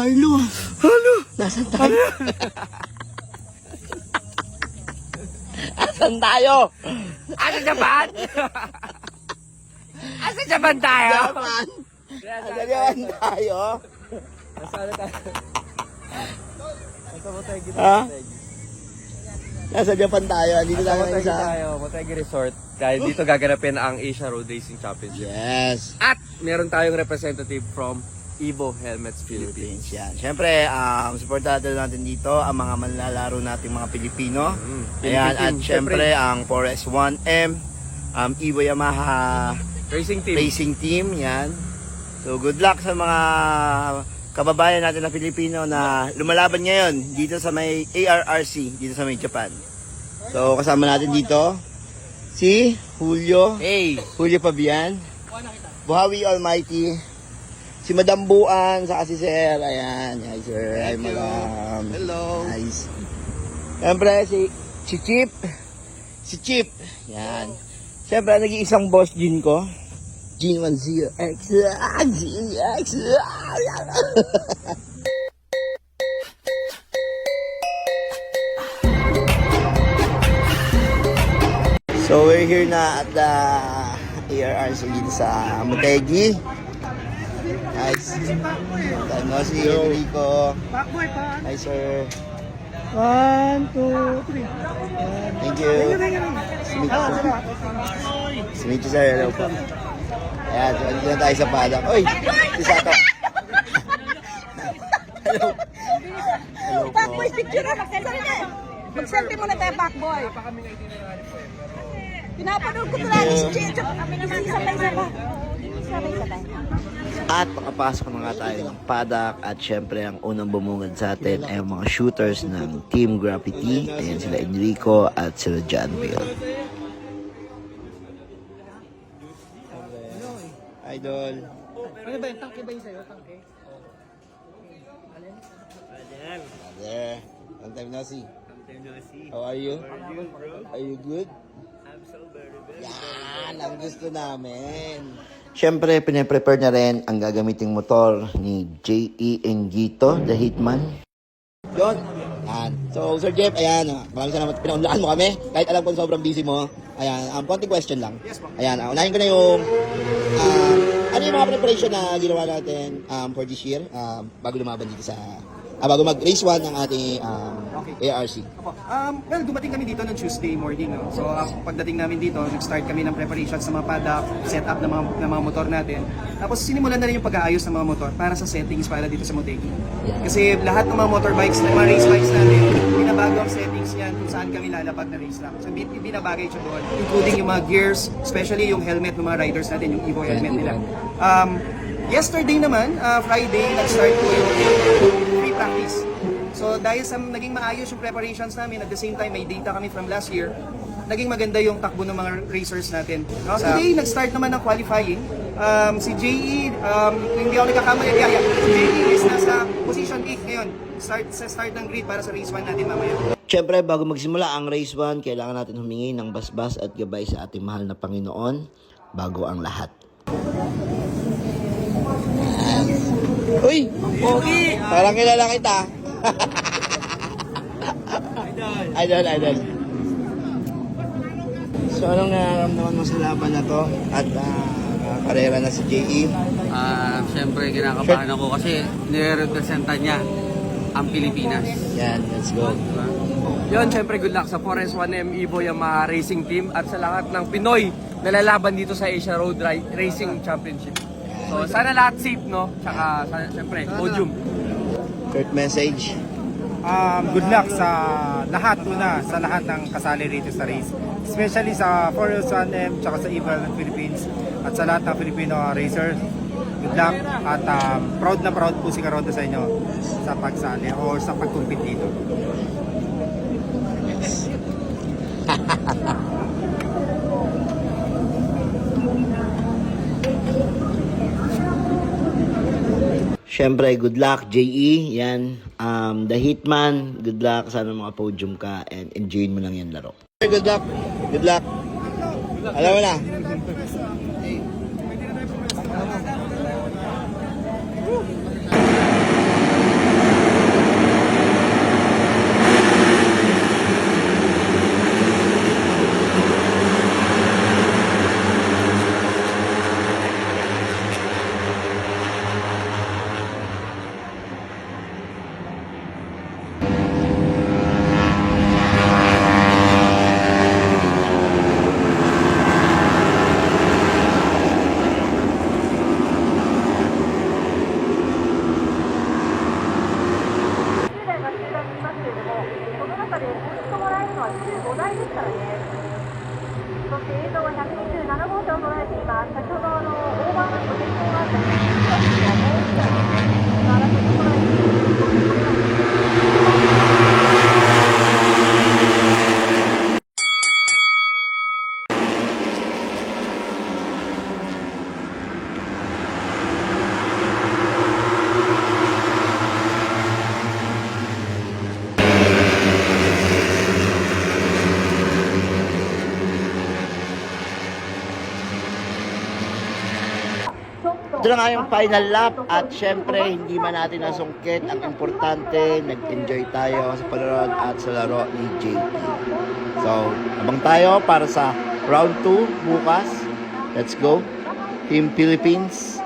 Carlo. Ano? Nasaan tayo? Asan tayo? Asa Japan? Asa Japan tayo? Japan. Asan Japan tayo? Nasaan tayo? Nasa Motegi na. Ha? Nasa Japan tayo. Dito tayo ngayon sa... Motegi Resort. Dahil dito gaganapin ang Asia Road Racing Championship. Yes. At meron tayong representative from Evo Helmets Philippines. Yan. Siyempre, supportahan natin dito ang mga manlalaro nating mga Pilipino. Ayan, at siyempre ang 4S1M, Evo Yamaha Racing Team. Yan. So, good luck sa mga kababayan natin na Pilipino na lumalaban ngayon dito sa may ARRC, dito sa may Japan. So, kasama natin dito si Julio. Hey! Julio Fabian. Buhawi Almighty. Si Madam Buan, saka si Sir. Ayan. Hi, Sir. Hi, Madam. Hello. Nice. Siyempre, si Chip. Si Chip. Yan. Siyempre, nag-iisang boss Gin ko. Gin 10X. GX. So, we're here na at the ARRC dito sa Motegi. Nice. Ano si Enrico. Hi, sir. 1, 2, 3. Thank you. Smith, sir. Hello po. Ayan, so andito na tayo sa paddock. Oy! Si Sato. Hello. Hello po. Backboy, picture na. Mag-selfie muna tayo, backboy. Pinapanood ko talaga si Checho. Sabay-sabay. Sabay-sabay. At makapasok na nga tayo ng paddock at syempre ang unang bumungad sa atin ay ang mga shooters ng Team Graffiti. Ayan sila Enrico at sila John Bill. Idol. Ano ba yung tangke ba yung sa'yo? Tangke? There. Long time no see. How are you? Are you good? I'm so very Yan, ang gusto namin. Siyempre, pinaprepare na rin ang gagamiting motor ni J.E. Engito, the Hitman. Yun. Yan. So, Sir Jeff, ayan. Maraming salamat. Pinaunlaan mo kami. Kahit alam kong sobrang busy mo. Ayan. Konting question lang. Ayan. Unahin ko na yung... ano yung mga preparation na ginawa natin for this year bago lumaban dito sa... bago mag-race 1 ng ating ARC. Well, dumating kami dito noong Tuesday morning. No? So, pagdating namin dito, nag-start kami ng preparation sa mga paddock, setup ng mga motor natin. Tapos, sinimulan na rin yung pag-aayos ng mga motor para sa settings para dito sa Motegi. Kasi lahat ng mga motorbikes, mga race bikes natin, binabago ang settings yan kung saan kami lalapag na race lang. So, binabagay siya doon, including yung mga gears, especially yung helmet ng mga riders natin, yung Evo helmet nila. Yesterday naman, Friday, nag-start po yung free practice. So dahil sa naging maayos yung preparations namin, at the same time may data kami from last year, naging maganda yung takbo ng mga racers natin. No? Today, nag-start naman ng qualifying. Si J.E., hindi ako nagkakamali, si J.E. is nasa position 8 ngayon. Start ng grid para sa race 1 natin mamaya. Siyempre, bago magsimula ang race 1, kailangan natin humingi ng basbas at gabay sa ating mahal na Panginoon bago ang lahat. Uy! Pogi! Parang kilala kita. Idol. So, anong nararamdaman mo sa laban na to? At karera na si J.E. Siyempre kinakabahan ako kasi nire-representa niya ang Pilipinas. Yan, let's go. Yun, siyempre good luck sa 4S1M Evo Yamaha Racing Team at sa lahat ng Pinoy na lalaban dito sa Asia Road Racing Championship. So, sana lahat safe, no? Tsaka, siyempre, podium. Short message. Good luck sa lahat sa lahat ng kasali rito sa race. Especially sa 4S1M tsaka sa Evo ng Philippines at sa lahat ng Filipino racers. Good luck at proud na proud po si Karonda sa inyo sa pagsali o sa pag-compete dito. Siyempre, good luck, J.E. Yan. The Hitman, good luck. Sana mga podium ka and enjoy mo lang yan laro. Good luck. Good luck. Alam mo na. してもらえるのは15台ですからね。そして映像は127号車を捉えています。先ほどオーバーラップ転倒があったり、争いを捉えている。Ito na nga yung final lap at syempre hindi man natin nasungkit. Ang importante, nag-enjoy tayo sa panonood at sa laro ni JP. So, abang tayo para sa round 2 bukas. Let's go. Team Philippines.